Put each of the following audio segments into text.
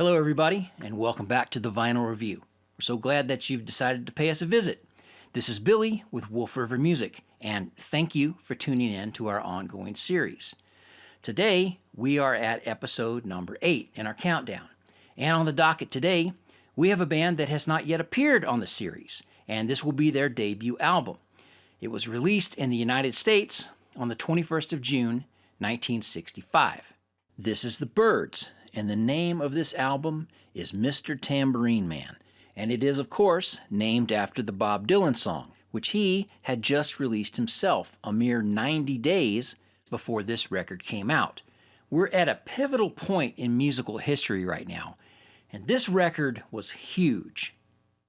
Hello everybody, and welcome back to the Vinyl Review. We're so glad that you've decided to pay us a visit. This is Billy with Wolf River Music, and thank you for tuning in to our ongoing series. Today, we are at episode number 8 in our countdown. And on the docket today, we have a band that has not yet appeared on the series, and this will be their debut album. It was released in the United States on the 21st of June, 1965. This is the Byrds, and the name of this album is Mr. Tambourine Man, and it is, of course, named after the Bob Dylan song, which he had just released himself a mere 90 days before this record came out. We're at a pivotal point in musical history right now, and this record was huge.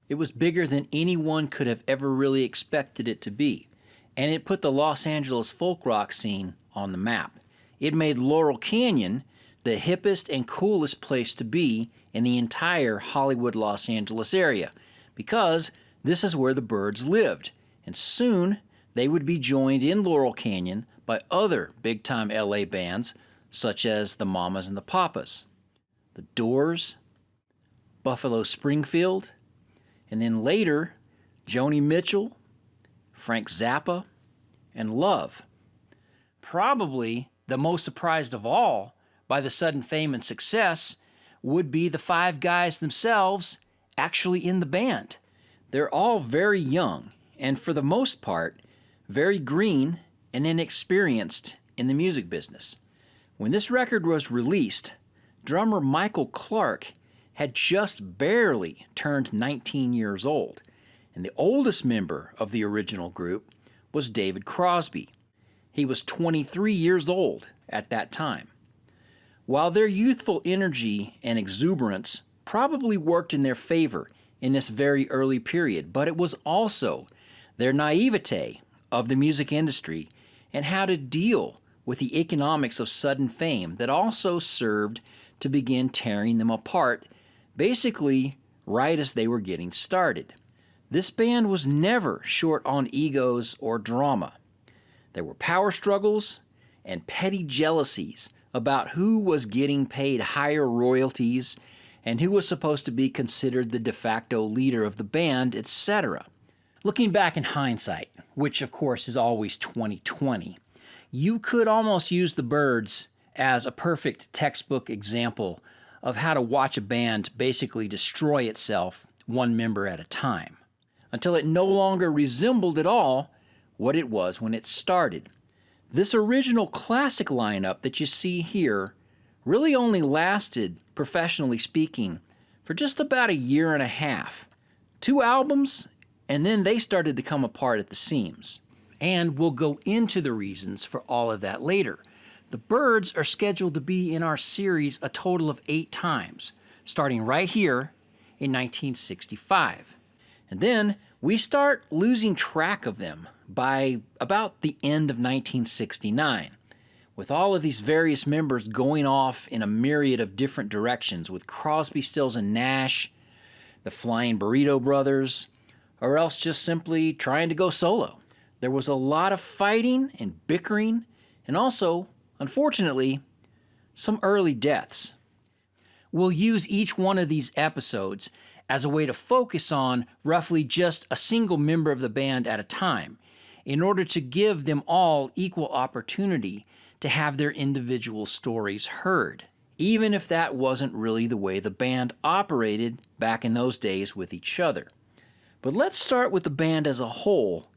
It was bigger than anyone could have ever really expected it to be, and it put the Los Angeles folk rock scene on the map. It made Laurel Canyon the hippest and coolest place to be in the entire Hollywood, Los Angeles area, because this is where the Byrds lived, and soon they would be joined in Laurel Canyon by other big-time LA bands such as the Mamas and the Papas, the Doors, Buffalo Springfield, and then later Joni Mitchell, Frank Zappa, and Love. Probably the most surprised of all by the sudden fame and success would be the five guys themselves actually in the band. They're all very young and, for the most part, very green and inexperienced in the music business. When this record was released, drummer Michael Clarke had just barely turned 19 years old, and the oldest member of the original group was David Crosby. He was 23 years old at that time. While their youthful energy and exuberance probably worked in their favor in this very early period, but it was also their naivete of the music industry and how to deal with the economics of sudden fame that also served to begin tearing them apart, basically right as they were getting started. This band was never short on egos or drama. There were power struggles and petty jealousies about who was getting paid higher royalties and who was supposed to be considered the de facto leader of the band, etc. Looking back in hindsight, which of course is always 20/20, you could almost use the Byrds as a perfect textbook example of how to watch a band basically destroy itself one member at a time, until it no longer resembled at all what it was when it started. This original classic lineup that you see here really only lasted, professionally speaking, for just about a year and a half. 2 albums, and then they started to come apart at the seams. And we'll go into the reasons for all of that later. The Byrds are scheduled to be in our series a total of 8 times, starting right here in 1965. And then we start losing track of them by about the end of 1969, with all of these various members going off in a myriad of different directions, with Crosby, Stills, and Nash, the Flying Burrito Brothers, or else just simply trying to go solo. There was a lot of fighting and bickering, and also, unfortunately, some early deaths. We'll use each one of these episodes as a way to focus on roughly just a single member of the band at a time, in order to give them all equal opportunity to have their individual stories heard, even if that wasn't really the way the band operated back in those days with each other. But let's start with the band as a whole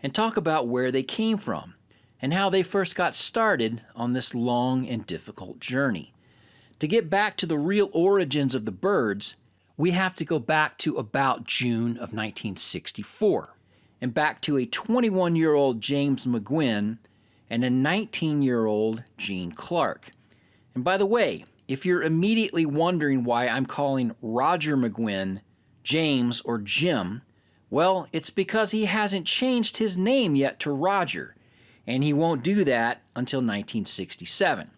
and talk about where they came from and how they first got started on this long and difficult journey. To get back to the real origins of the Byrds, we have to go back to about June of 1964. And back to a 21-year-old James McGuinn and a 19-year-old Gene Clark. And by the way, if you're immediately wondering why I'm calling Roger McGuinn James or Jim, well, it's because he hasn't changed his name yet to Roger, and he won't do that until 1967.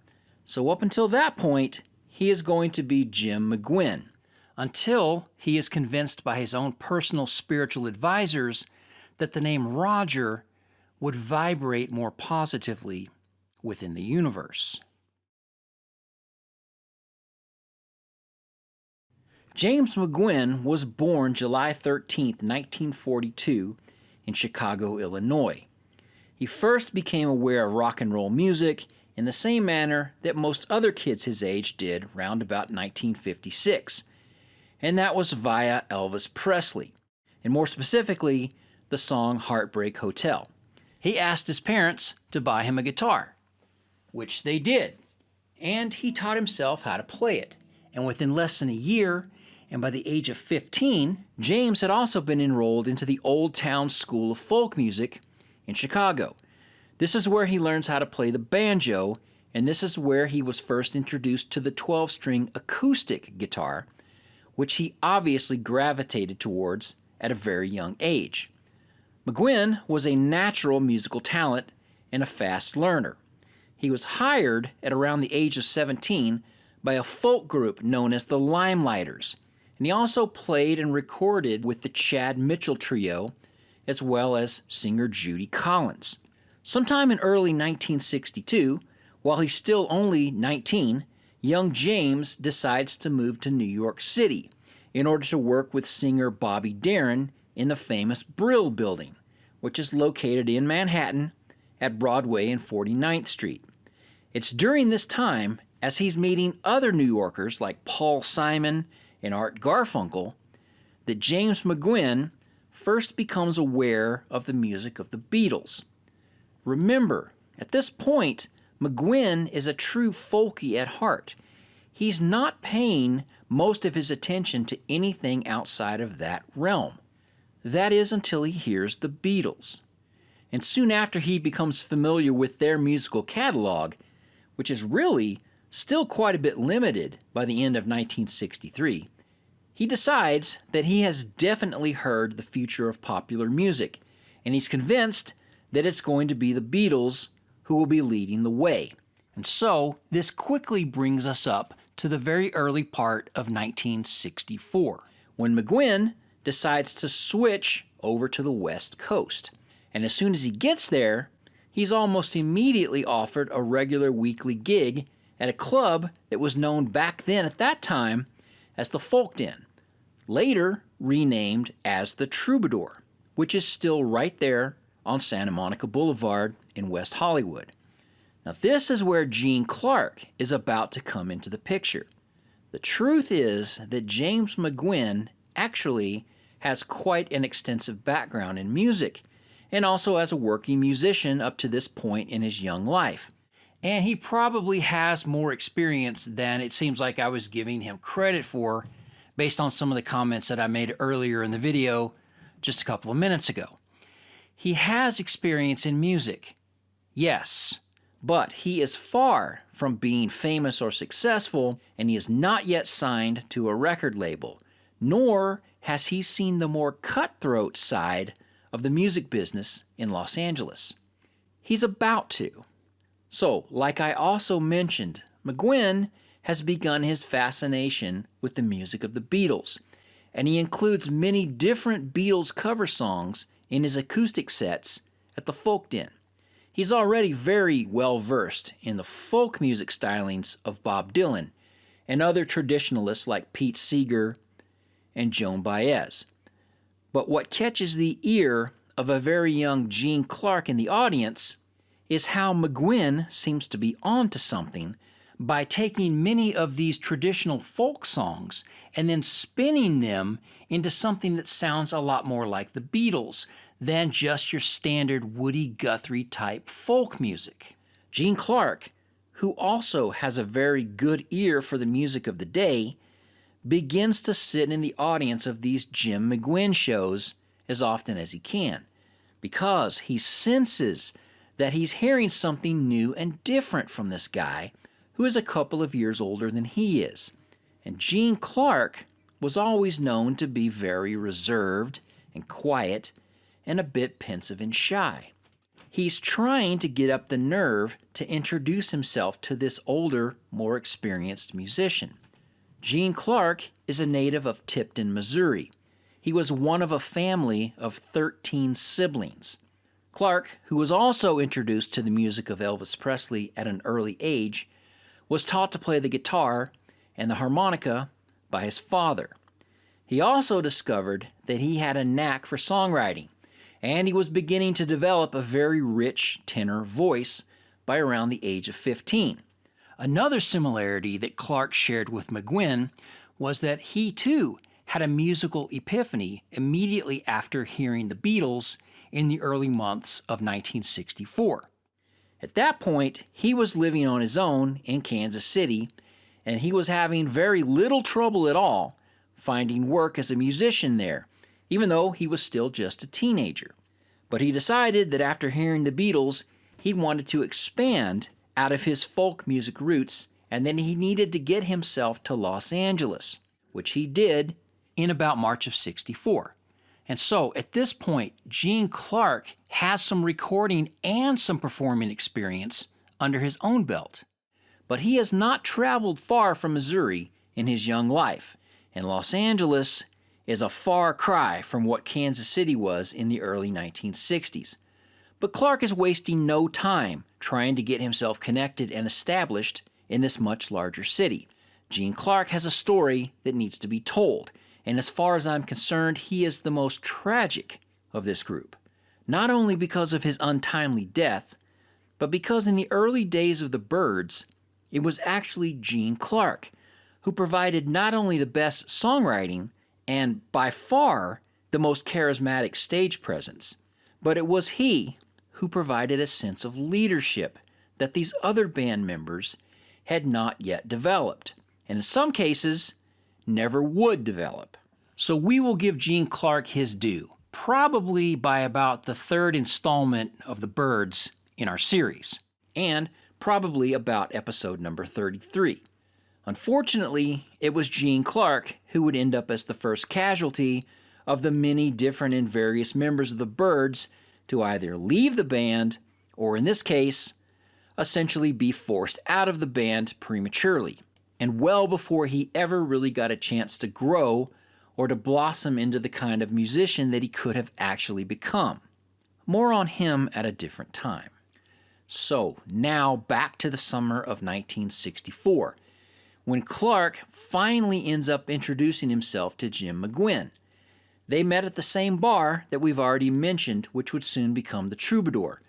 So up until that point, he is going to be Jim McGuinn, until he is convinced by his own personal spiritual advisors that the name Roger would vibrate more positively within the universe. James McGuinn was born July 13, 1942, in Chicago, Illinois. He first became aware of rock and roll music in the same manner that most other kids his age did round about 1956, and that was via Elvis Presley, and more specifically, the song Heartbreak Hotel. He asked his parents to buy him a guitar, which they did, and he taught himself how to play it. And within less than a year, and by the age of 15, James had also been enrolled into the Old Town School of Folk Music in Chicago. This is where he learns how to play the banjo, and this is where he was first introduced to the 12-string acoustic guitar, which he obviously gravitated towards at a very young age. McGuinn was a natural musical talent and a fast learner. He was hired at around the age of 17 by a folk group known as the Limelighters, and he also played and recorded with the Chad Mitchell Trio, as well as singer Judy Collins. Sometime in early 1962, while he's still only 19, young James decides to move to New York City in order to work with singer Bobby Darin in the famous Brill Building, which is located in Manhattan at Broadway and 49th Street. It's during this time, as he's meeting other New Yorkers like Paul Simon and Art Garfunkel, that James McGuinn first becomes aware of the music of the Beatles. Remember, at this point, McGuinn is a true folkie at heart. He's not paying most of his attention to anything outside of that realm. That is until he hears the Beatles. And soon after he becomes familiar with their musical catalog, which is really still quite a bit limited by the end of 1963, he decides that he has definitely heard the future of popular music, and he's convinced that it's going to be the Beatles who will be leading the way. And so, this quickly brings us up to the very early part of 1964, when McGuinn decides to switch over to the West Coast. And as soon as he gets there, he's almost immediately offered a regular weekly gig at a club that was known back then at that time as the Folk Den, later renamed as the Troubadour, which is still right there on Santa Monica Boulevard in West Hollywood. Now this is where Gene Clark is about to come into the picture. The truth is that James McGuinn actually has quite an extensive background in music, and also as a working musician up to this point in his young life. And he probably has more experience than it seems like I was giving him credit for based on some of the comments that I made earlier in the video just a couple of minutes ago. He has experience in music, yes, but he is far from being famous or successful, and he is not yet signed to a record label, nor has he seen the more cutthroat side of the music business in Los Angeles. He's about to. So, like I also mentioned, McGuinn has begun his fascination with the music of the Beatles, and he includes many different Beatles cover songs in his acoustic sets at the Folk Den. He's already very well versed in the folk music stylings of Bob Dylan and other traditionalists like Pete Seeger and Joan Baez. But what catches the ear of a very young Gene Clark in the audience is how McGuinn seems to be onto something by taking many of these traditional folk songs and then spinning them into something that sounds a lot more like the Beatles than just your standard Woody Guthrie type folk music. Gene Clark, who also has a very good ear for the music of the day, begins to sit in the audience of these Jim McGuinn shows as often as he can, because he senses that he's hearing something new and different from this guy who is a couple of years older than he is. And Gene Clark was always known to be very reserved and quiet and a bit pensive and shy. He's trying to get up the nerve to introduce himself to this older, more experienced musician. Gene Clark is a native of Tipton, Missouri. He was one of a family of 13 siblings. Clark, who was also introduced to the music of Elvis Presley at an early age, was taught to play the guitar and the harmonica by his father. He also discovered that he had a knack for songwriting, and he was beginning to develop a very rich tenor voice by around the age of 15. Another similarity that Clark shared with McGuinn was that he too had a musical epiphany immediately after hearing the Beatles in the early months of 1964. At that point, he was living on his own in Kansas City, and he was having very little trouble at all finding work as a musician there, even though he was still just a teenager. But he decided that after hearing the Beatles, he wanted to expand out of his folk music roots, and then he needed to get himself to Los Angeles, which he did in about March of '64. And so, at this point, Gene Clark has some recording and some performing experience under his own belt. But he has not traveled far from Missouri in his young life, and Los Angeles is a far cry from what Kansas City was in the early 1960s. But Clark is wasting no time trying to get himself connected and established in this much larger city. Gene Clark has a story that needs to be told, and as far as I'm concerned, he is the most tragic of this group. Not only because of his untimely death, but because in the early days of the Byrds, it was actually Gene Clark who provided not only the best songwriting and by far the most charismatic stage presence, but it was he who provided a sense of leadership that these other band members had not yet developed, and in some cases, never would develop. So we will give Gene Clark his due, probably by about the third installment of the Byrds in our series, and probably about episode number 33. Unfortunately, it was Gene Clark who would end up as the first casualty of the many different and various members of the Byrds to either leave the band, or in this case, essentially be forced out of the band prematurely, and well before he ever really got a chance to grow or to blossom into the kind of musician that he could have actually become. More on him at a different time. So, now back to the summer of 1964, when Clark finally ends up introducing himself to Jim McGuinn. They met at the same bar that we've already mentioned, which would soon become the Troubadour.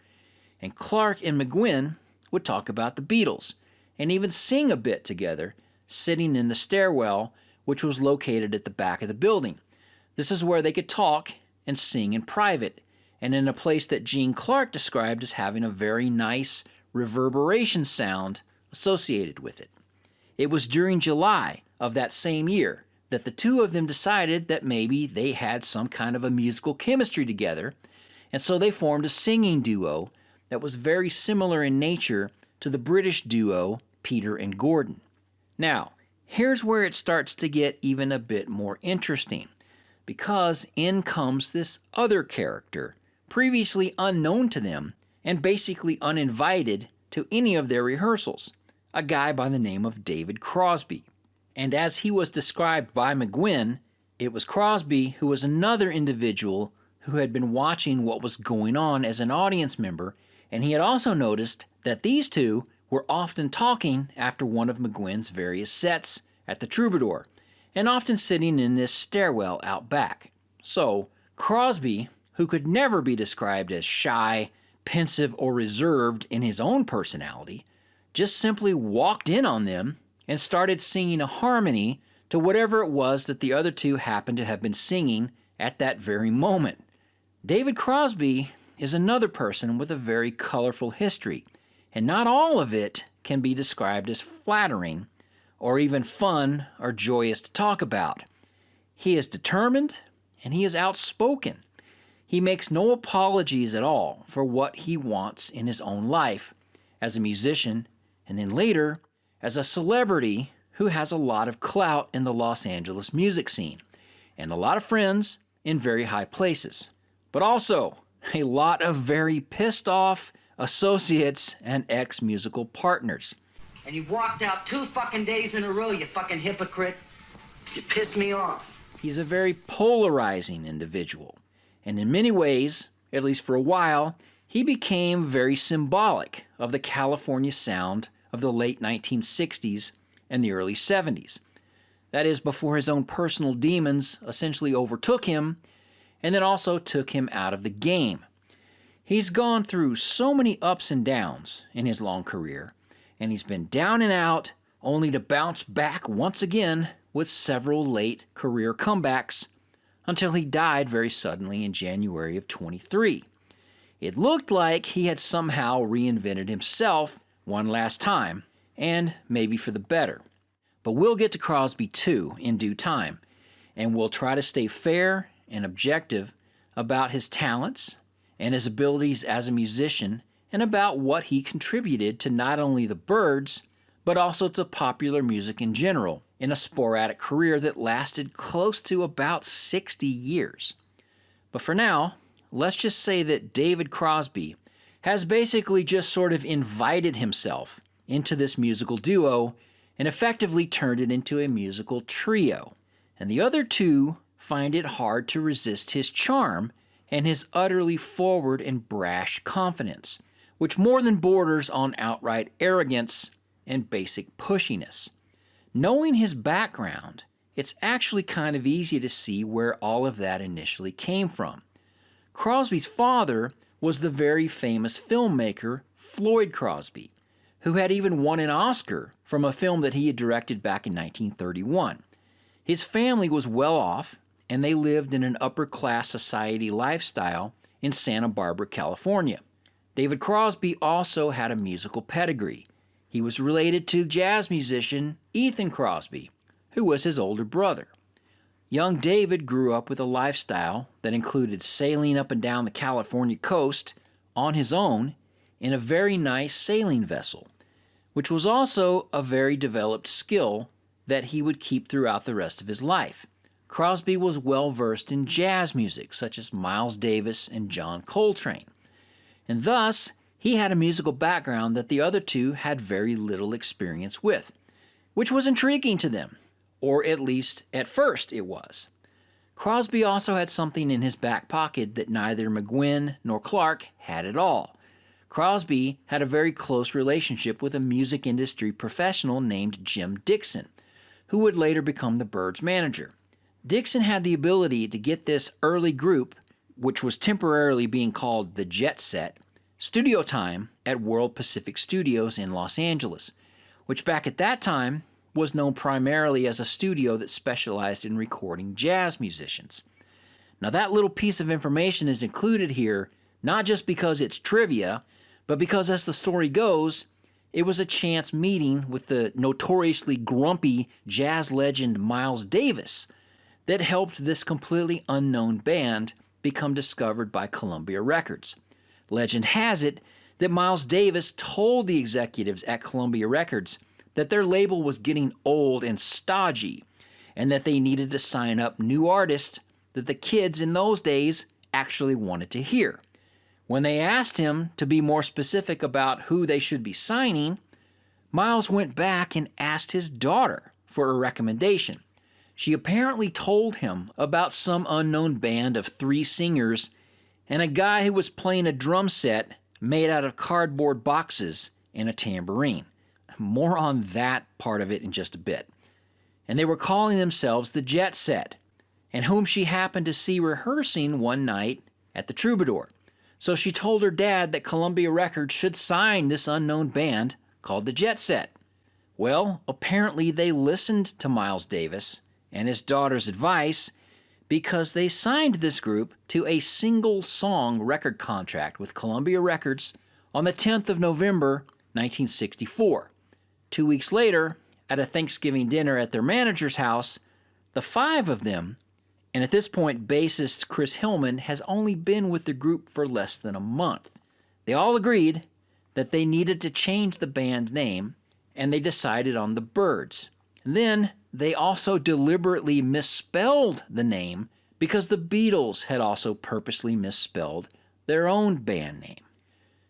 And Clark and McGuinn would talk about the Beatles, and even sing a bit together, sitting in the stairwell, which was located at the back of the building. This is where they could talk and sing in private, and in a place that Gene Clark described as having a very nice reverberation sound associated with it. It was during July of that same year that the two of them decided that maybe they had some kind of a musical chemistry together, and so they formed a singing duo that was very similar in nature to the British duo Peter and Gordon. Now, here's where it starts to get even a bit more interesting, because in comes this other character, previously unknown to them and basically uninvited to any of their rehearsals, a guy by the name of David Crosby. And as he was described by McGuinn, it was Crosby who was another individual who had been watching what was going on as an audience member, and he had also noticed that these two were often talking after one of McGuinn's various sets at the Troubadour, and often sitting in this stairwell out back. So, Crosby, who could never be described as shy, pensive, or reserved in his own personality, just simply walked in on them and started singing a harmony to whatever it was that the other two happened to have been singing at that very moment. David Crosby is another person with a very colorful history, and not all of it can be described as flattering or even fun or joyous to talk about. He is determined and he is outspoken. He makes no apologies at all for what he wants in his own life as a musician, and then later as a celebrity who has a lot of clout in the Los Angeles music scene, and a lot of friends in very high places, but also a lot of very pissed off associates and ex-musical partners. And you walked out 2 fucking days in a row, you fucking hypocrite. You pissed me off. He's a very polarizing individual, and in many ways, at least for a while, he became very symbolic of the California sound of the late 1960s and the early 70s. That is, before his own personal demons essentially overtook him and then also took him out of the game. He's gone through so many ups and downs in his long career, and he's been down and out only to bounce back once again with several late career comebacks until he died very suddenly in January of 23. It looked like he had somehow reinvented himself one last time, and maybe for the better. But we'll get to Crosby too in due time, and we'll try to stay fair and objective about his talents and his abilities as a musician and about what he contributed to not only the Byrds, but also to popular music in general in a sporadic career that lasted close to about 60 years. But for now, let's just say that David Crosby has basically just sort of invited himself into this musical duo and effectively turned it into a musical trio. And the other two find it hard to resist his charm and his utterly forward and brash confidence, which more than borders on outright arrogance and basic pushiness. Knowing his background, it's actually kind of easy to see where all of that initially came from. Crosby's father was the very famous filmmaker Floyd Crosby, who had even won an Oscar from a film that he had directed back in 1931. His family was well off, and they lived in an upper-class society lifestyle in Santa Barbara, California. David Crosby also had a musical pedigree. He was related to jazz musician Ethan Crosby, who was his older brother. Young David grew up with a lifestyle that included sailing up and down the California coast on his own in a very nice sailing vessel, which was also a very developed skill that he would keep throughout the rest of his life. Crosby was well versed in jazz music, such as Miles Davis and John Coltrane, and thus he had a musical background that the other two had very little experience with, which was intriguing to them, or at least at first it was. Crosby also had something in his back pocket that neither McGuinn nor Clark had at all. Crosby had a very close relationship with a music industry professional named Jim Dixon, who would later become the Byrds' manager. Dixon had the ability to get this early group, which was temporarily being called the Jet Set, studio time at World Pacific Studios in Los Angeles, which back at that time was known primarily as a studio that specialized in recording jazz musicians. Now that little piece of information is included here not just because it's trivia, but because as the story goes, it was a chance meeting with the notoriously grumpy jazz legend Miles Davis that helped this completely unknown band become discovered by Columbia Records. Legend has it that Miles Davis told the executives at Columbia Records that their label was getting old and stodgy and that they needed to sign up new artists that the kids in those days actually wanted to hear. When they asked him to be more specific about who they should be signing, Miles went back and asked his daughter for a recommendation. She apparently told him about some unknown band of 3 singers and a guy who was playing a drum set made out of cardboard boxes and a tambourine. More on that part of it in just a bit. And they were calling themselves the Jet Set, and whom she happened to see rehearsing one night at the Troubadour. So she told her dad that Columbia Records should sign this unknown band called the Jet Set. Well, apparently they listened to Miles Davis and his daughter's advice because they signed this group to a single-song record contract with Columbia Records on the 10th of November, 1964. 2 weeks later, at a Thanksgiving dinner at their manager's house, the 5 of them, and at this point bassist Chris Hillman has only been with the group for less than a month. They all agreed that they needed to change the band name, and they decided on the Byrds. And then they also deliberately misspelled the name because the Beatles had also purposely misspelled their own band name.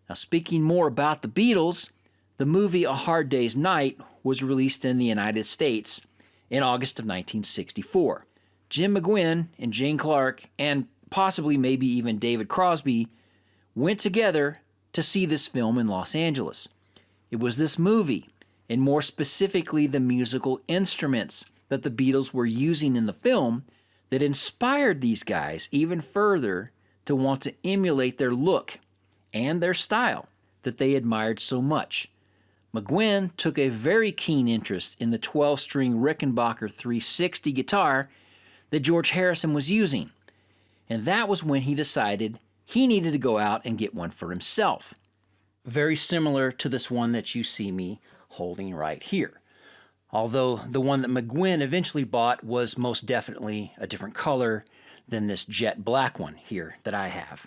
Now, speaking more about the Beatles, the movie A Hard Day's Night was released in the United States in August of 1964. Jim McGuinn and Jane Clark, and possibly maybe even David Crosby, went together to see this film in Los Angeles. It was this movie, and more specifically the musical instruments, that the Beatles were using in the film that inspired these guys even further to want to emulate their look and their style that they admired so much. McGuinn took a very keen interest in the 12-string Rickenbacker 360 guitar that George Harrison was using, and that was when he decided he needed to go out and get one for himself. Very similar to this one that you see me holding right here. Although the one that McGuinn eventually bought was most definitely a different color than this jet black one here that I have.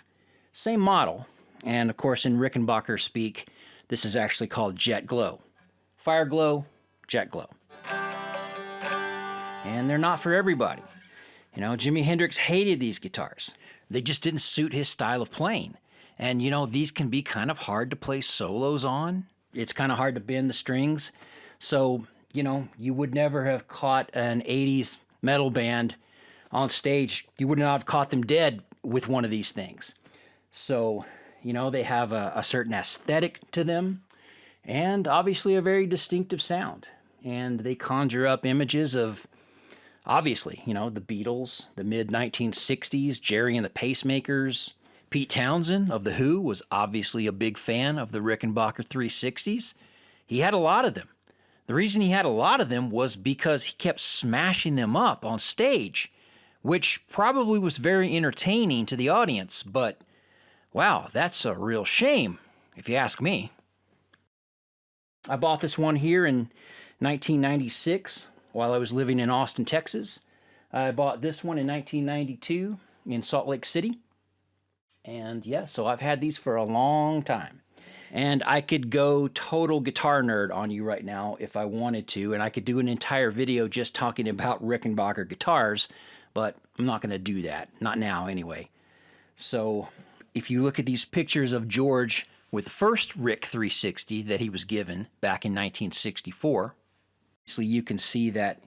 Same model, and of course in Rickenbacker speak, this is actually called jet glow. Fire glow, jet glow. And they're not for everybody. You know, Jimi Hendrix hated these guitars. They just didn't suit his style of playing. And you know, these can be kind of hard to play solos on. It's kind of hard to bend the strings. So, you know, you would never have caught an 80s metal band on stage. You would not have caught them dead with one of these things. So, you know, they have a certain aesthetic to them and obviously a very distinctive sound. And they conjure up images of, obviously, you know, the Beatles, the mid-1960s, Jerry and the Pacemakers. Pete Townsend of The Who was obviously a big fan of the Rickenbacker 360s. He had a lot of them. The reason he had a lot of them was because he kept smashing them up on stage, which probably was very entertaining to the audience, but wow, that's a real shame, if you ask me. I bought this one here in 1996 while I was living in Austin, Texas. I bought this one in 1992 in Salt Lake City. And yeah, so I've had these for a long time. And I could go total guitar nerd on you right now if I wanted to, and I could do an entire video just talking about Rickenbacker guitars, but I'm not going to do that. Not now, anyway. So if you look at these pictures of George with the first Rick 360 that he was given back in 1964, so you can see that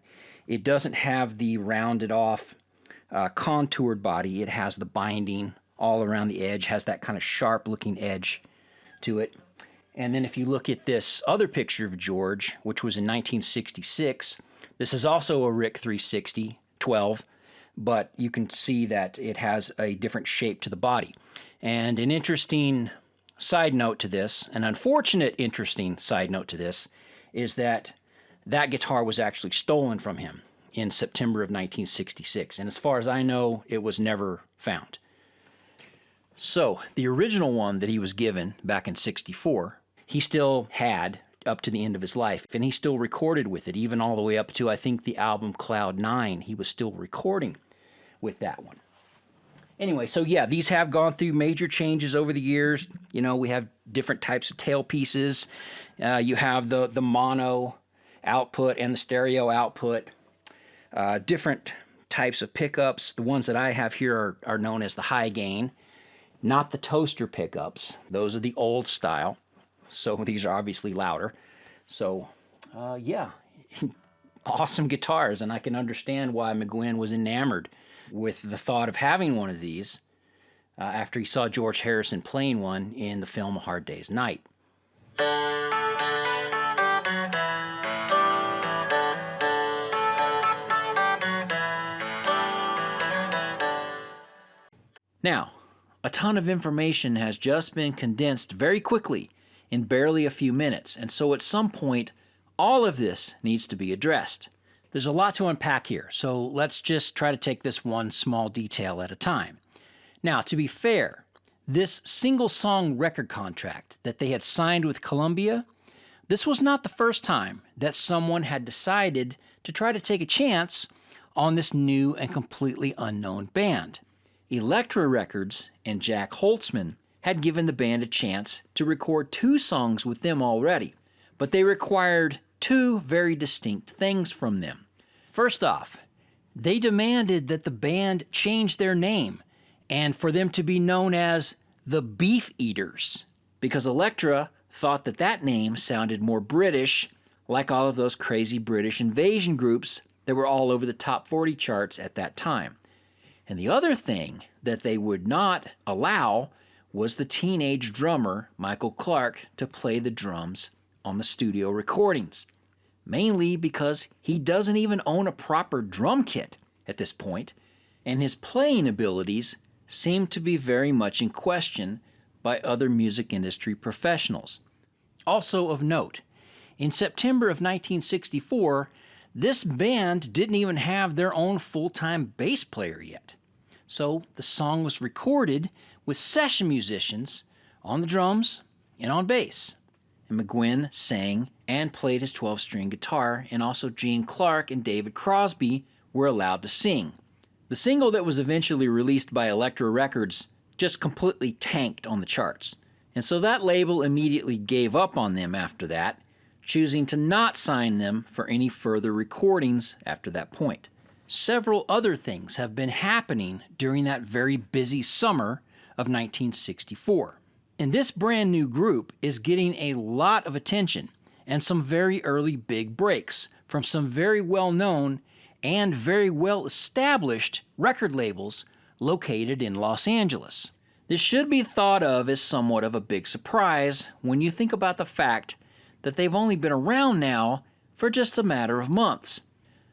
it doesn't have the rounded off contoured body. It has the binding all around the edge, has that kind of sharp looking edge to it. And then if you look at this other picture of George, which was in 1966, this is also a Rick 360 12, but you can see that it has a different shape to the body. And an interesting side note to this, an unfortunate interesting side note to this, is that that guitar was actually stolen from him in September of 1966. And as far as I know, it was never found. So the original one that he was given back in 64, he still had up to the end of his life, and he still recorded with it, even all the way up to, I think, the album Cloud 9. He was still recording with that one. Anyway, so yeah, these have gone through major changes over the years. You know, we have different types of tail pieces. You have the mono output and the stereo output. Different types of pickups. The ones that I have here are known as the high gain, not the toaster pickups. Those are the old style. So these are obviously louder. So, yeah, awesome guitars, and I can understand why McGuinn was enamored with the thought of having one of these after he saw George Harrison playing one in the film A Hard Day's Night. Now, a ton of information has just been condensed very quickly in barely a few minutes, and so at some point, all of this needs to be addressed. There's a lot to unpack here, so let's just try to take this one small detail at a time. Now, to be fair, this single-song record contract that they had signed with Columbia, this was not the first time that someone had decided to try to take a chance on this new and completely unknown band. Elektra Records and Jack Holtzman had given the band a chance to record 2 songs with them already, but they required 2 very distinct things from them. First off, they demanded that the band change their name and for them to be known as the Beef Eaters, because Elektra thought that that name sounded more British, like all of those crazy British invasion groups that were all over the top 40 charts at that time. And the other thing that they would not allow was the teenage drummer, Michael Clarke, to play the drums on the studio recordings. mainly because he doesn't even own a proper drum kit at this point, and his playing abilities seem to be very much in question by other music industry professionals. Also of note, in September of 1964, this band didn't even have their own full-time bass player yet. So the song was recorded with session musicians on the drums and on bass. And McGuinn sang and played his 12-string guitar, and also Gene Clark and David Crosby were allowed to sing. The single that was eventually released by Elektra Records just completely tanked on the charts, and so that label immediately gave up on them after that, choosing to not sign them for any further recordings after that point. Several other things have been happening during that very busy summer of 1964. And this brand new group is getting a lot of attention and some very early big breaks from some very well-known and very well-established record labels located in Los Angeles. This should be thought of as somewhat of a big surprise when you think about the fact that they've only been around now for just a matter of months.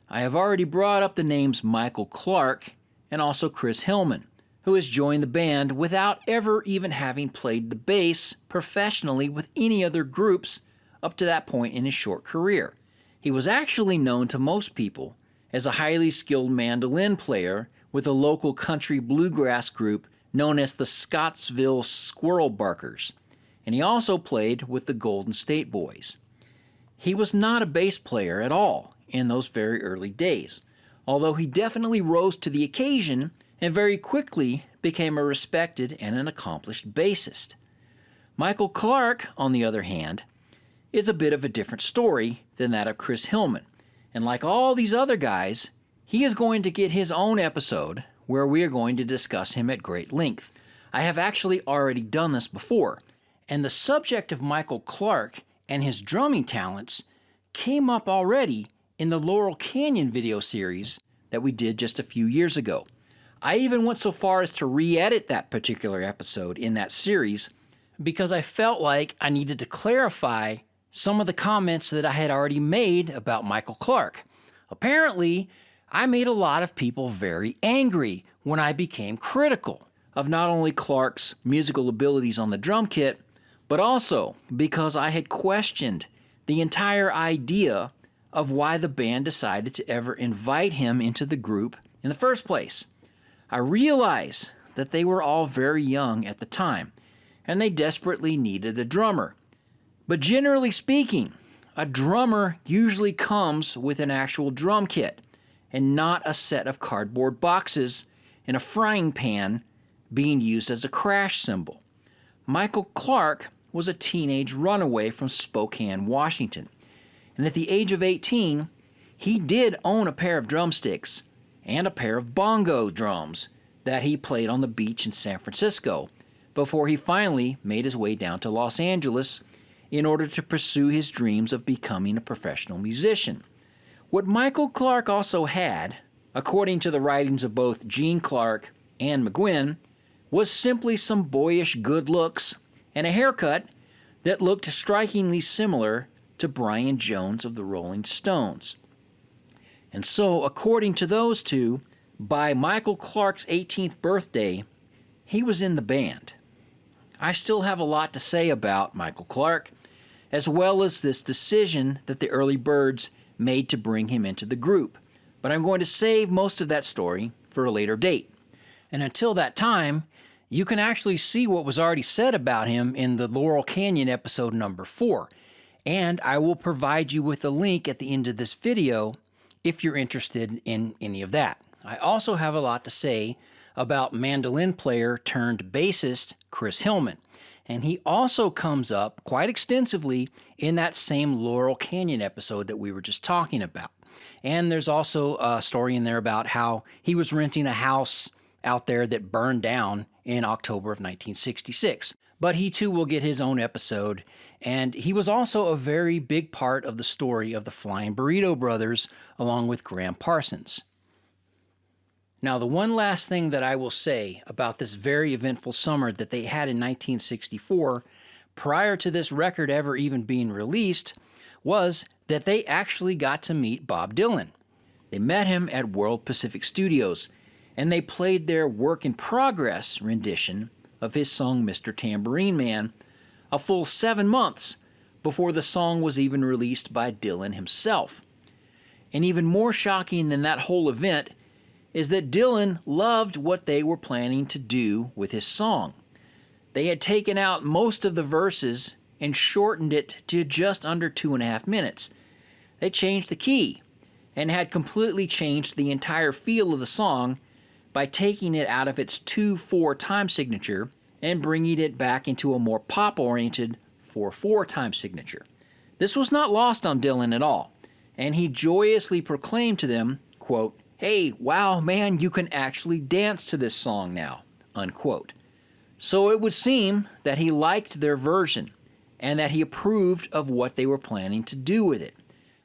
I have already brought up the names Michael Clark and also Chris Hillman, who has joined the band without ever even having played the bass professionally with any other groups up to that point in his short career. He was actually known to most people as a highly skilled mandolin player with a local country bluegrass group known as the Scottsville Squirrel Barkers, and he also played with the Golden State Boys. He was not a bass player at all in those very early days, although he definitely rose to the occasion and very quickly became a respected and an accomplished bassist. Michael Clark, on the other hand, is a bit of a different story than that of Chris Hillman, and like all these other guys, he is going to get his own episode where we are going to discuss him at great length. I have actually already done this before, and the subject of Michael Clark and his drumming talents came up already in the Laurel Canyon video series that we did just a few years ago. I even went so far as to re-edit that particular episode in that series because I felt like I needed to clarify some of the comments that I had already made about Michael Clark. Apparently, I made a lot of people very angry when I became critical of not only Clark's musical abilities on the drum kit, but also because I had questioned the entire idea of why the band decided to ever invite him into the group in the first place. I realize that they were all very young at the time, and they desperately needed a drummer. But generally speaking, a drummer usually comes with an actual drum kit, and not a set of cardboard boxes and a frying pan being used as a crash cymbal. Michael Clark was a teenage runaway from Spokane, Washington, and at the age of 18, he did own a pair of drumsticks and a pair of bongo drums that he played on the beach in San Francisco before he finally made his way down to Los Angeles in order to pursue his dreams of becoming a professional musician. What Michael Clark also had, according to the writings of both Gene Clark and McGuinn, was simply some boyish good looks and a haircut that looked strikingly similar to Brian Jones of the Rolling Stones. And so, according to those two, by Michael Clark's 18th birthday, he was in the band. I still have a lot to say about Michael Clark, as well as this decision that the early Byrds made to bring him into the group, but I'm going to save most of that story for a later date. And until that time, you can actually see what was already said about him in the Laurel Canyon episode number 4, and I will provide you with a link at the end of this video if you're interested in any of that. I also have a lot to say about mandolin player turned bassist Chris Hillman, and he also comes up quite extensively in that same Laurel Canyon episode that we were just talking about. And there's also a story in there about how he was renting a house out there that burned down in October of 1966. But he too will get his own episode, and he was also a very big part of the story of the Flying Burrito Brothers along with Graham Parsons. Now, the one last thing that I will say about this very eventful summer that they had in 1964, prior to this record ever even being released, was that they actually got to meet Bob Dylan. They met him at World Pacific Studios, and they played their work-in-progress rendition of his song Mr. Tambourine Man a full 7 months before the song was even released by Dylan himself. And even more shocking than that whole event is that Dylan loved what they were planning to do with his song. They had taken out most of the verses and shortened it to just under 2.5 minutes. They changed the key and had completely changed the entire feel of the song by taking it out of its 2/4 time signature and bringing it back into a more pop-oriented 4/4 time signature. This was not lost on Dylan at all, and he joyously proclaimed to them, quote, "Hey, wow, man, you can actually dance to this song now," unquote. So it would seem that he liked their version and that he approved of what they were planning to do with it,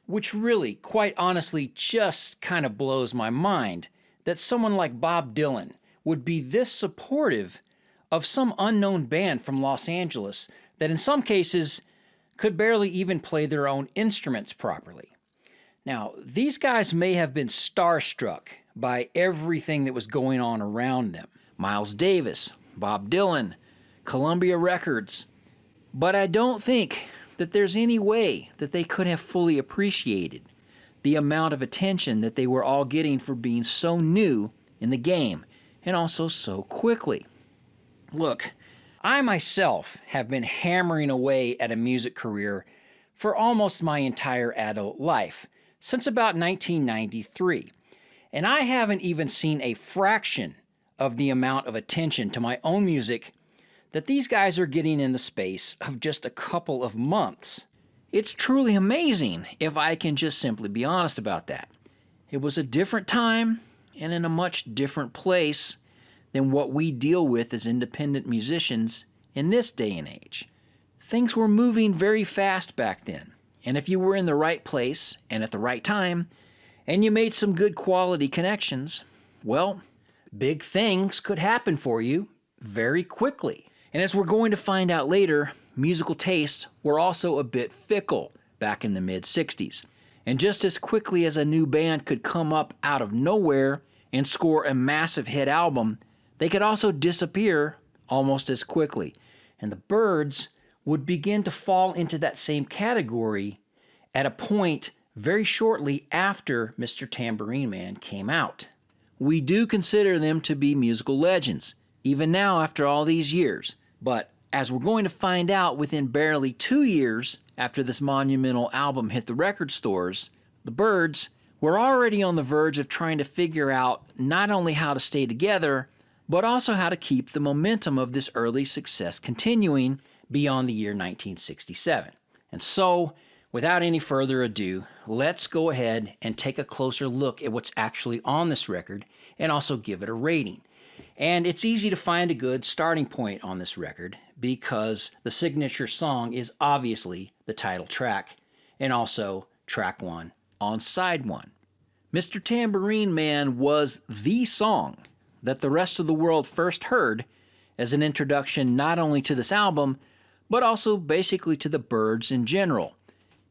which really, quite honestly, just kind of blows my mind that someone like Bob Dylan would be this supportive of some unknown band from Los Angeles that in some cases could barely even play their own instruments properly. Now, these guys may have been starstruck by everything that was going on around them. Miles Davis, Bob Dylan, Columbia Records, but I don't think that there's any way that they could have fully appreciated the amount of attention that they were all getting for being so new in the game, and also so quickly. Look, I myself have been hammering away at a music career for almost my entire adult life, since about 1993, and I haven't even seen a fraction of the amount of attention to my own music that these guys are getting in the space of just a couple of months. It's truly amazing if I can just simply be honest about that. It was a different time and in a much different place than what we deal with as independent musicians in this day and age. Things were moving very fast back then, and if you were in the right place and at the right time, and you made some good quality connections, well, big things could happen for you very quickly. And as we're going to find out later, musical tastes were also a bit fickle back in the mid-60s. And just as quickly as a new band could come up out of nowhere and score a massive hit album, they could also disappear almost as quickly. And the Byrds would begin to fall into that same category at a point very shortly after Mr. Tambourine Man came out. We do consider them to be musical legends, even now after all these years. But as we're going to find out within barely 2 years after this monumental album hit the record stores, the Byrds were already on the verge of trying to figure out not only how to stay together, but also how to keep the momentum of this early success continuing beyond the year 1967. And so, without any further ado, let's go ahead and take a closer look at what's actually on this record and also give it a rating. And it's easy to find a good starting point on this record because the signature song is obviously the title track and also track 1 on side 1. Mr. Tambourine Man was the song that the rest of the world first heard as an introduction not only to this album, but also basically to the Byrds in general.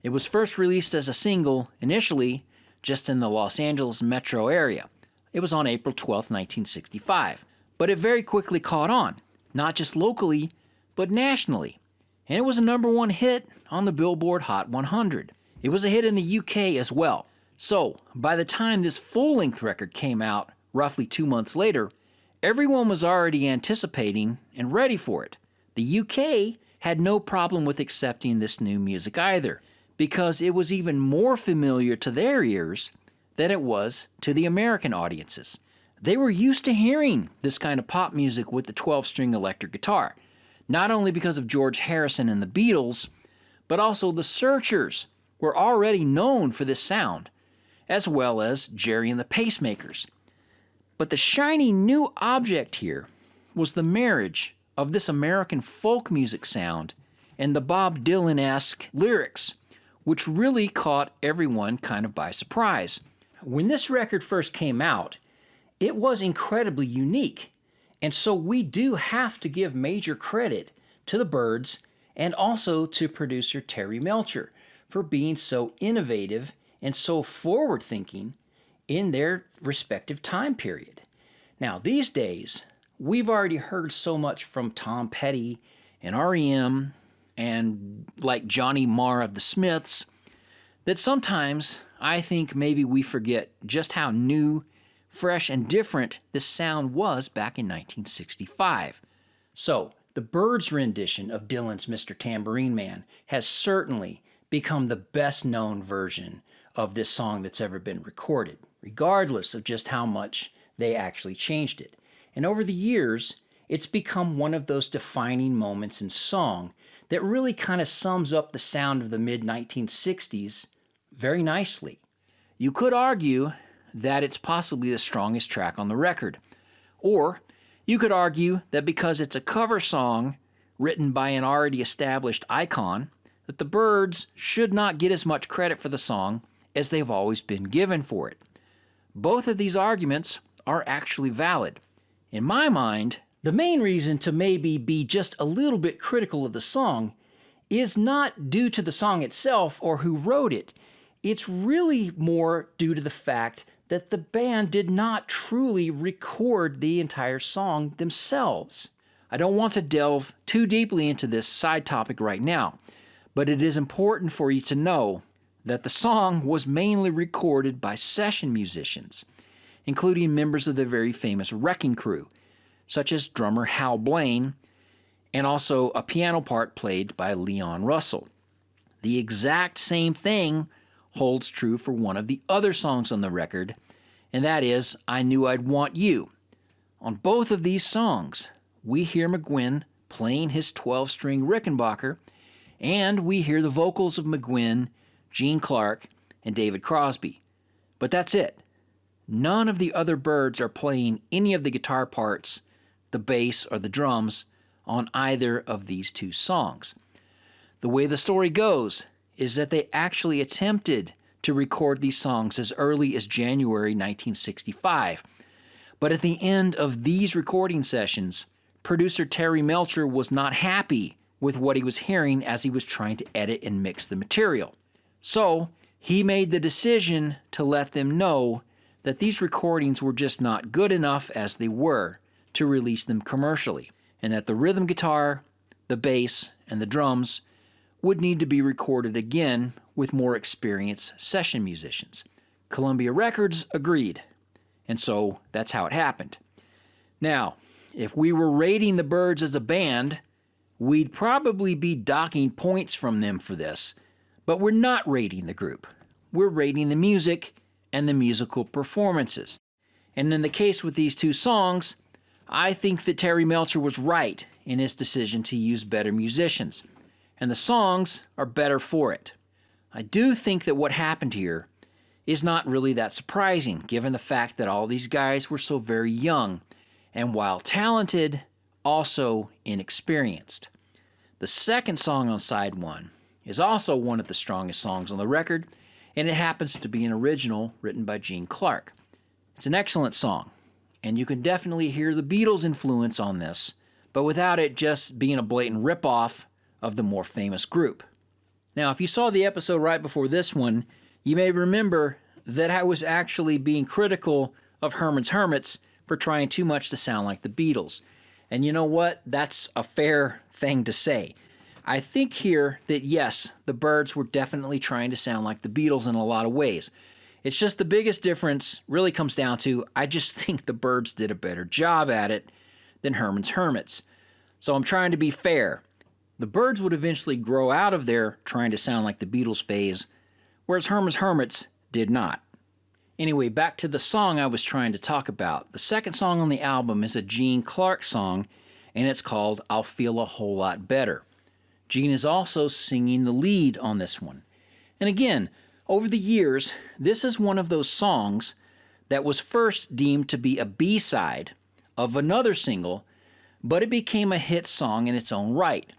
It was first released as a single, initially just in the Los Angeles metro area. It was on April 12, 1965. But it very quickly caught on, not just locally, but nationally. And it was a #1 hit on the Billboard Hot 100. It was a hit in the UK as well. So, by the time this full-length record came out, roughly 2 months later, everyone was already anticipating and ready for it. The UK had no problem with accepting this new music either, because it was even more familiar to their ears than it was to the American audiences. They were used to hearing this kind of pop music with the 12-string electric guitar, not only because of George Harrison and the Beatles, but also the Searchers were already known for this sound, as well as Jerry and the Pacemakers. But the shiny new object here was the marriage of this American folk music sound and the Bob Dylan-esque lyrics, which really caught everyone kind of by surprise. When this record first came out, it was incredibly unique, and so we do have to give major credit to the Byrds and also to producer Terry Melcher for being so innovative and so forward-thinking in their respective time period. Now, these days, we've already heard so much from Tom Petty and REM and like Johnny Marr of the Smiths that sometimes I think maybe we forget just how new, fresh, and different this sound was back in 1965. So, the Byrds rendition of Dylan's Mr. Tambourine Man has certainly become the best-known version of this song that's ever been recorded, regardless of just how much they actually changed it. And over the years, it's become one of those defining moments in song that really kind of sums up the sound of the mid-1960s very nicely. You could argue that it's possibly the strongest track on the record, or you could argue that because it's a cover song written by an already established icon, that the Byrds should not get as much credit for the song as they've always been given for it. Both of these arguments are actually valid. In my mind, the main reason to maybe be just a little bit critical of the song is not due to the song itself or who wrote it. It's really more due to the fact that the band did not truly record the entire song themselves. I don't want to delve too deeply into this side topic right now, but it is important for you to know that the song was mainly recorded by session musicians, including members of the very famous Wrecking Crew, such as drummer Hal Blaine, and also a piano part played by Leon Russell. The exact same thing holds true for one of the other songs on the record, and that is I Knew I'd Want You. On both of these songs, we hear McGuinn playing his 12-string Rickenbacker, and we hear the vocals of McGuinn, Gene Clark, and David Crosby. But that's it. None of the other Byrds are playing any of the guitar parts, the bass, or the drums on either of these two songs. The way the story goes is that they actually attempted to record these songs as early as January 1965. But at the end of these recording sessions, producer Terry Melcher was not happy with what he was hearing as he was trying to edit and mix the material. So, he made the decision to let them know that these recordings were just not good enough as they were to release them commercially, and that the rhythm guitar, the bass, and the drums would need to be recorded again with more experienced session musicians. Columbia Records agreed, and so that's how it happened. Now, if we were rating the Byrds as a band, we'd probably be docking points from them for this, but we're not rating the group. We're rating the music and the musical performances. And in the case with these two songs, I think that Terry Melcher was right in his decision to use better musicians, and the songs are better for it. I do think that what happened here is not really that surprising, given the fact that all these guys were so very young, and while talented, also inexperienced. The second song on side one is also one of the strongest songs on the record, and it happens to be an original written by Gene Clark. It's an excellent song, and you can definitely hear the Beatles' influence on this, but without it just being a blatant ripoff of the more famous group. Now, if you saw the episode right before this one, you may remember that I was actually being critical of Herman's Hermits for trying too much to sound like the Beatles. And you know what? That's a fair thing to say. I think here that yes, the Byrds were definitely trying to sound like the Beatles in a lot of ways. It's just the biggest difference really comes down to I just think the Byrds did a better job at it than Herman's Hermits. So I'm trying to be fair. The Byrds would eventually grow out of their trying to sound like the Beatles phase, whereas Herman's Hermits did not. Anyway, back to the song I was trying to talk about. The second song on the album is a Gene Clark song, and it's called I'll Feel a Whole Lot Better. Gene is also singing the lead on this one. And again, over the years, this is one of those songs that was first deemed to be a B-side of another single, but it became a hit song in its own right.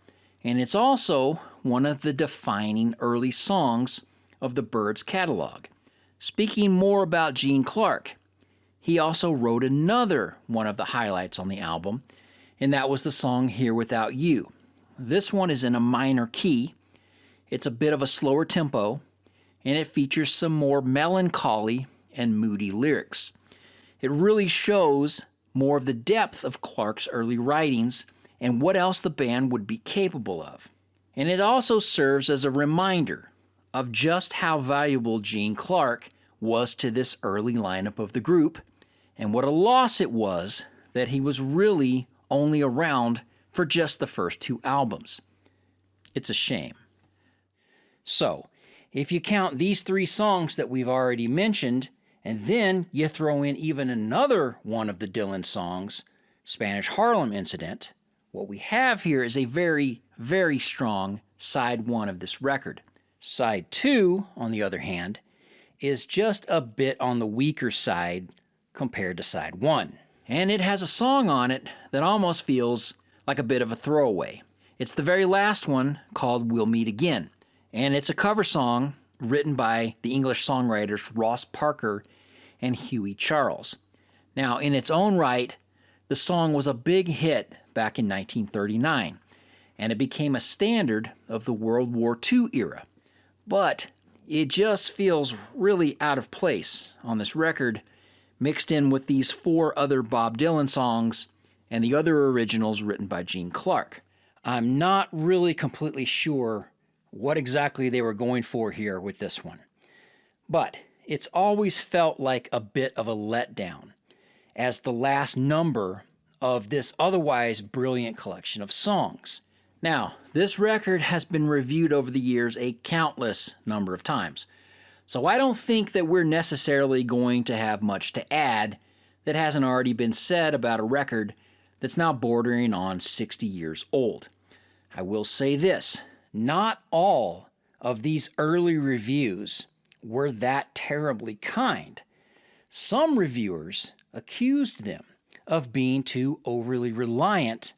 And it's also one of the defining early songs of the Byrds catalog. Speaking more about Gene Clark, he also wrote another one of the highlights on the album, and that was the song Here Without You. This one is in a minor key, It's a bit of a slower tempo, and it features some more melancholy and moody lyrics. It really shows more of the depth of Clark's early writings and what else the band would be capable of. And it also serves as a reminder of just how valuable Gene Clark was to this early lineup of the group, and what a loss it was that he was really only around for just the first 2 albums. It's a shame. So, if you count these 3 songs that we've already mentioned, and then you throw in even another one of the Dylan songs, Spanish Harlem Incident, what we have here is a very, very strong side 1 of this record. Side 2, on the other hand, is just a bit on the weaker side compared to side 1. And it has a song on it that almost feels like a bit of a throwaway. It's the very last one, called We'll Meet Again. And it's a cover song written by the English songwriters Ross Parker and Huey Charles. Now, in its own right, the song was a big hit back in 1939, and it became a standard of the World War II era. But it just feels really out of place on this record, mixed in with these 4 other Bob Dylan songs and the other originals written by Gene Clark. I'm not really completely sure what exactly they were going for here with this one, but it's always felt like a bit of a letdown as the last number of this otherwise brilliant collection of songs. Now, this record has been reviewed over the years a countless number of times, so I don't think that we're necessarily going to have much to add that hasn't already been said about a record that's now bordering on 60 years old. I will say this, not all of these early reviews were that terribly kind. Some reviewers accused them of being too overly reliant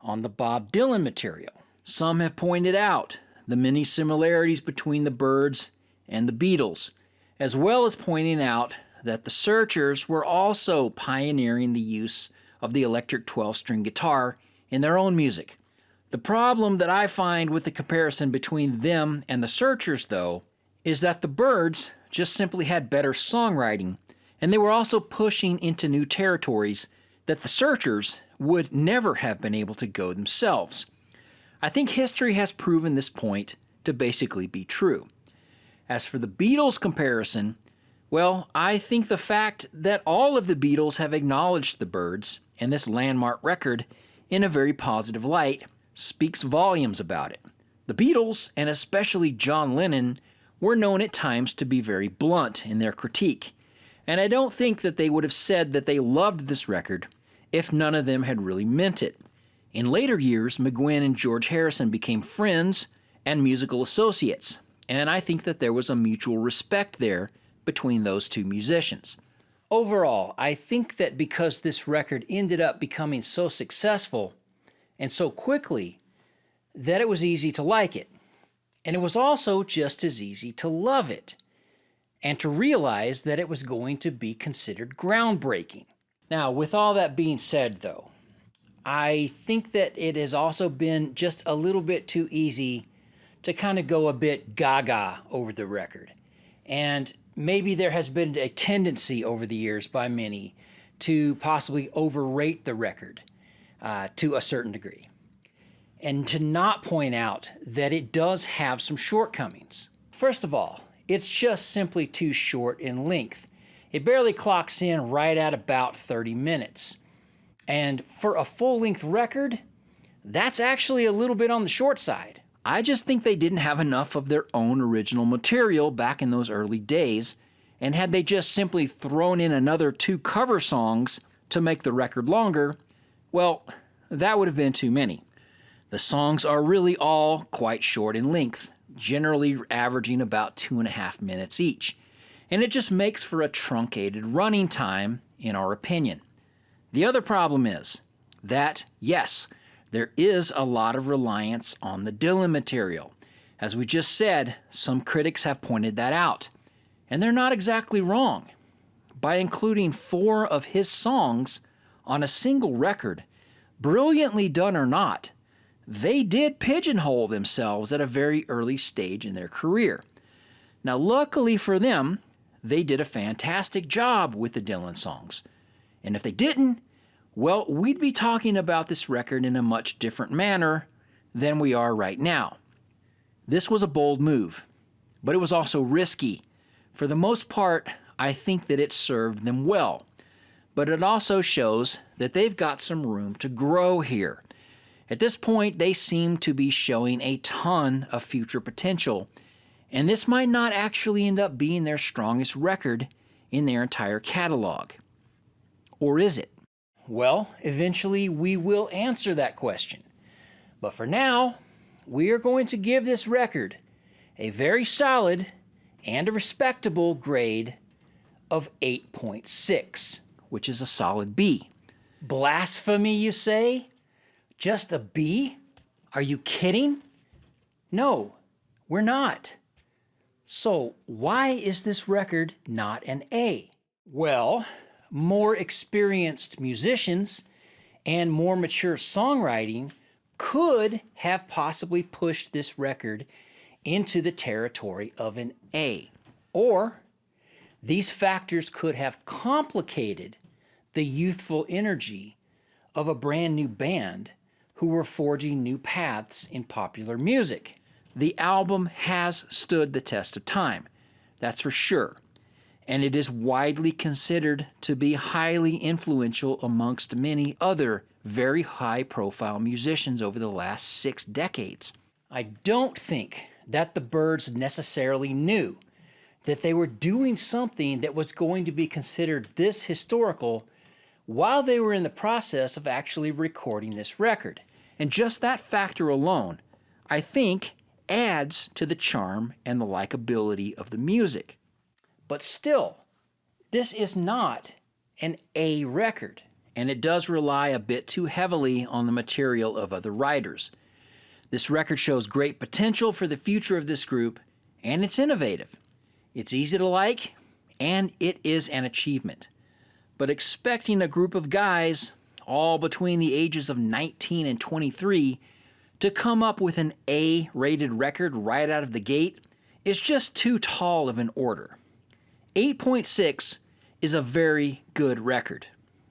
on the Bob Dylan material. Some have pointed out the many similarities between the Byrds and the Beatles, as well as pointing out that the Searchers were also pioneering the use of the electric 12-string guitar in their own music. The problem that I find with the comparison between them and the Searchers, though, is that the Byrds just simply had better songwriting, and they were also pushing into new territories that the Searchers would never have been able to go themselves. I think history has proven this point to basically be true. As for the Beatles comparison, well, I think the fact that all of the Beatles have acknowledged the Byrds and this landmark record in a very positive light speaks volumes about it. The Beatles, and especially John Lennon, were known at times to be very blunt in their critique, and I don't think that they would have said that they loved this record if none of them had really meant it. In later years, McGuinn and George Harrison became friends and musical associates, and I think that there was a mutual respect there between those 2 musicians. Overall, I think that because this record ended up becoming so successful and so quickly, that it was easy to like it. And it was also just as easy to love it, and to realize that it was going to be considered groundbreaking. Now, with all that being said, though, I think that it has also been just a little bit too easy to kind of go a bit gaga over the record. And maybe there has been a tendency over the years by many to possibly overrate the record to a certain degree, and to not point out that it does have some shortcomings. First of all, it's just simply too short in length. It barely clocks in right at about 30 minutes. And for a full-length record, that's actually a little bit on the short side. I just think they didn't have enough of their own original material back in those early days, and had they just simply thrown in another 2 cover songs to make the record longer, well, that would have been too many. The songs are really all quite short in length, generally averaging about 2.5 minutes each, and it just makes for a truncated running time, in our opinion. The other problem is that, yes, there is a lot of reliance on the Dylan material. As we just said, some critics have pointed that out, and they're not exactly wrong. By including 4 of his songs on a single record, brilliantly done or not, they did pigeonhole themselves at a very early stage in their career. Now, luckily for them, they did a fantastic job with the Dylan songs. And if they didn't, well, we'd be talking about this record in a much different manner than we are right now. This was a bold move, but it was also risky. For the most part, I think that it served them well, but it also shows that they've got some room to grow here. At this point, they seem to be showing a ton of future potential, and this might not actually end up being their strongest record in their entire catalog. Or is it? Well, eventually we will answer that question. But for now, we are going to give this record a very solid and a respectable grade of 8.6, which is a solid B. Blasphemy, you say? Just a B? Are you kidding? No, we're not. So why is this record not an A? Well, more experienced musicians and more mature songwriting could have possibly pushed this record into the territory of an A. Or these factors could have complicated the youthful energy of a brand new band who were forging new paths in popular music. The album has stood the test of time, that's for sure, and it is widely considered to be highly influential amongst many other very high-profile musicians over the last 6 decades. I don't think that the Byrds necessarily knew that they were doing something that was going to be considered this historical while they were in the process of actually recording this record. And just that factor alone, I think, adds to the charm and the likability of the music. But still, this is not an A record, and it does rely a bit too heavily on the material of other writers. This record shows great potential for the future of this group, and it's innovative. It's easy to like, and it is an achievement. But expecting a group of guys, all between the ages of 19 and 23, to come up with an A-rated record right out of the gate is just too tall of an order. 8.6 is a very good record.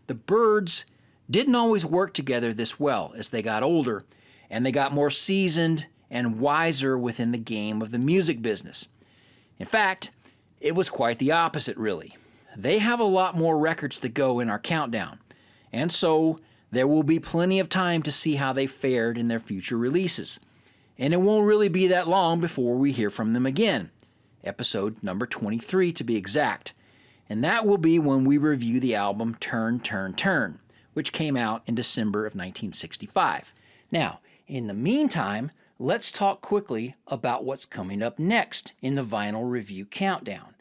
The Byrds didn't always work together this well as they got older, and they got more seasoned and wiser within the game of the music business. In fact, it was quite the opposite, really. They have a lot more records to go in our countdown, and so there will be plenty of time to see how they fared in their future releases. And it won't really be that long before we hear from them again, episode number 23 to be exact. And that will be when we review the album Turn, Turn, Turn, which came out in December of 1965. Now, in the meantime, let's talk quickly about what's coming up next in the Vinyl Review Countdown.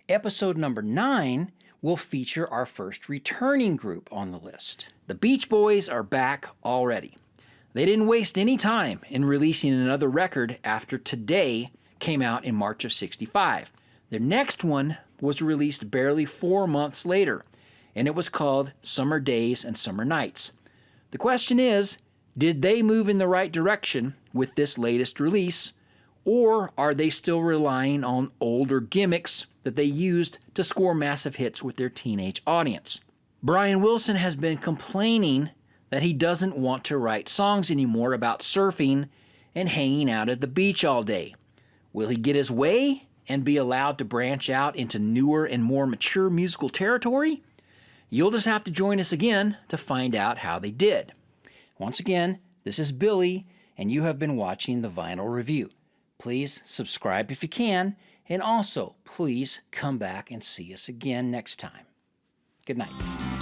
Episode number 9 will feature our first returning group on the list. The Beach Boys are back already. They didn't waste any time in releasing another record after Today came out in March of '65. Their next one was released barely 4 months later, and it was called Summer Days and Summer Nights. The question is, did they move in the right direction with this latest release, or are they still relying on older gimmicks that they used to score massive hits with their teenage audience? Brian Wilson has been complaining that he doesn't want to write songs anymore about surfing and hanging out at the beach all day. Will he get his way and be allowed to branch out into newer and more mature musical territory? You'll just have to join us again to find out how they did. Once again, this is Billy, and you have been watching the Vinyl Review. Please subscribe if you can, and also please come back and see us again next time. Good night.